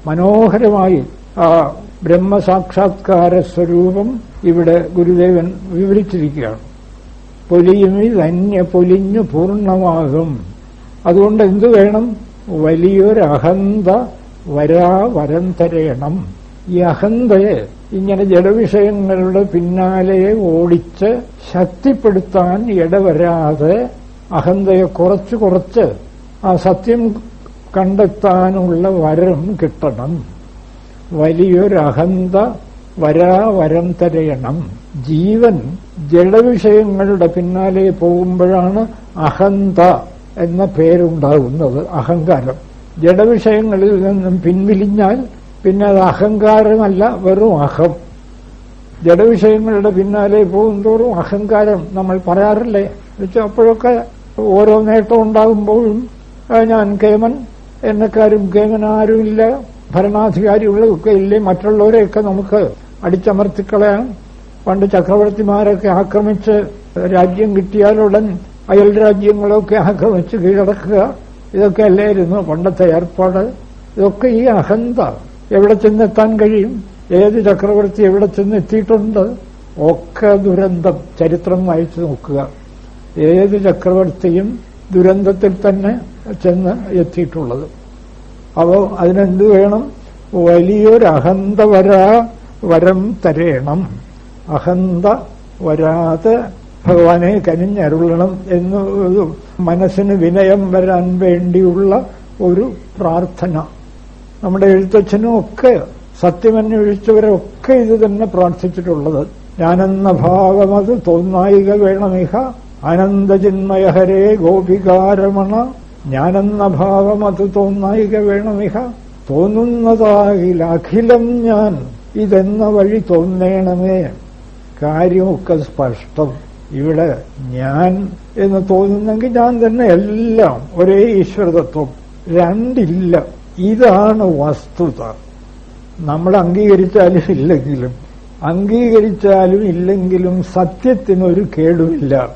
മനോഹരമായി ആ ബ്രഹ്മസാക്ഷാത്കാര സ്വരൂപം ഇവിടെ ഗുരുദേവൻ വിവരിച്ചിരിക്കുകയാണ്. പൊലിയുമിതന്യ പൊലിഞ്ഞു പൂർണ്ണമാകും. അതുകൊണ്ട് എന്തു വേണം? വലിയൊരഹന്ത വരം തരയണം. ഈ അഹന്തയെ ഇങ്ങനെ ജഡവിഷയങ്ങളുടെ പിന്നാലെ ഓടിച്ച് ശക്തിപ്പെടുത്താൻ ഇടവരാതെ അഹന്തയെ കുറച്ച് ആ സത്യം കണ്ടെത്താനുള്ള വരം കിട്ടണം. വലിയൊരഹന്ത വരം തരയണം. ജീവൻ ജഡവിഷയങ്ങളുടെ പിന്നാലെ പോകുമ്പോഴാണ് അഹന്ത എന്ന പേരുണ്ടാകുന്നത്. അഹങ്കാരം ജഡവിഷയങ്ങളിൽ നിന്നും പിൻവലിഞ്ഞാൽ പിന്നെ അത് അഹങ്കാരമല്ല, വെറും അഹം. ജഡവിഷയങ്ങളുടെ പിന്നാലെ പോകുന്തോറും അഹങ്കാരം നമ്മൾ പറയാറില്ലേ? അപ്പോഴൊക്കെ ഓരോ നേട്ടം ഉണ്ടാകുമ്പോഴും ഞാൻ കേമൻ, എന്നെക്കാരും കേമനാരുമില്ല, ഭരണാധികാരികളൊക്കെ ഇല്ലേ, മറ്റുള്ളവരെയൊക്കെ നമുക്ക് അടിച്ചമർത്തിക്കളയാം. പണ്ട് ചക്രവർത്തിമാരൊക്കെ ആക്രമിച്ച് രാജ്യം കിട്ടിയാലുടൻ അയൽ രാജ്യങ്ങളൊക്കെ ആക്രമിച്ച് കീഴടക്കുക, ഇതൊക്കെ അല്ലായിരുന്നു പണ്ടത്തെ ഏർപ്പാട്. ഇതൊക്കെ ഈ അഹന്ത. എവിടെ ചെന്നെത്താൻ കഴിയും? ഏത് ചക്രവർത്തി എവിടെ ചെന്നെത്തിയിട്ടുണ്ട്? ഒക്കെ ദുരന്തം. ചരിത്രം വായിച്ചു നോക്കുക. ഏത് ചക്രവർത്തിയും ദുരന്തത്തിൽ തന്നെ ചെന്ന് എത്തിയിട്ടുള്ളത്. അപ്പോൾ അതിനെന്ത് വേണം? വലിയൊരഹന്ത വരം തരയണം. അഹന്ത വരാതെ ഭഗവാനെ കനിഞ്ഞരുളണം എന്ന് മനസ്സിന് വിനയം വരാൻ വേണ്ടിയുള്ള ഒരു പ്രാർത്ഥന. നമ്മുടെ എഴുത്തച്ഛനും ഒക്കെ സത്യമന്വേഷിച്ചവരൊക്കെ ഇത് തന്നെ പ്രാർത്ഥിച്ചിട്ടുള്ളത്. ഞാനെന്ന ഭാവമത് തോന്നായിക വേണമിഹ ആനന്ദചിന്മയഹരേ ഗോപികാരമണ. ഞാനെന്ന ഭാവമത് തോന്നായിക വേണമിഹ. തോന്നുന്നതാകിൽ അഖിലം ഞാൻ ഇതെന്ന വഴി തോന്നേണമേ. കാര്യമൊക്കെ സ്പഷ്ടം. ഇവിടെ ഞാൻ എന്ന് തോന്നുന്നെങ്കിൽ ഞാൻ തന്നെ എല്ലാം, ഒരേ ഈശ്വരതത്വം, രണ്ടില്ല. ഇതാണ് വസ്തുത. നമ്മൾ അംഗീകരിച്ചാലും ഇല്ലെങ്കിലും സത്യത്തിനൊരു കേടുമില്ല.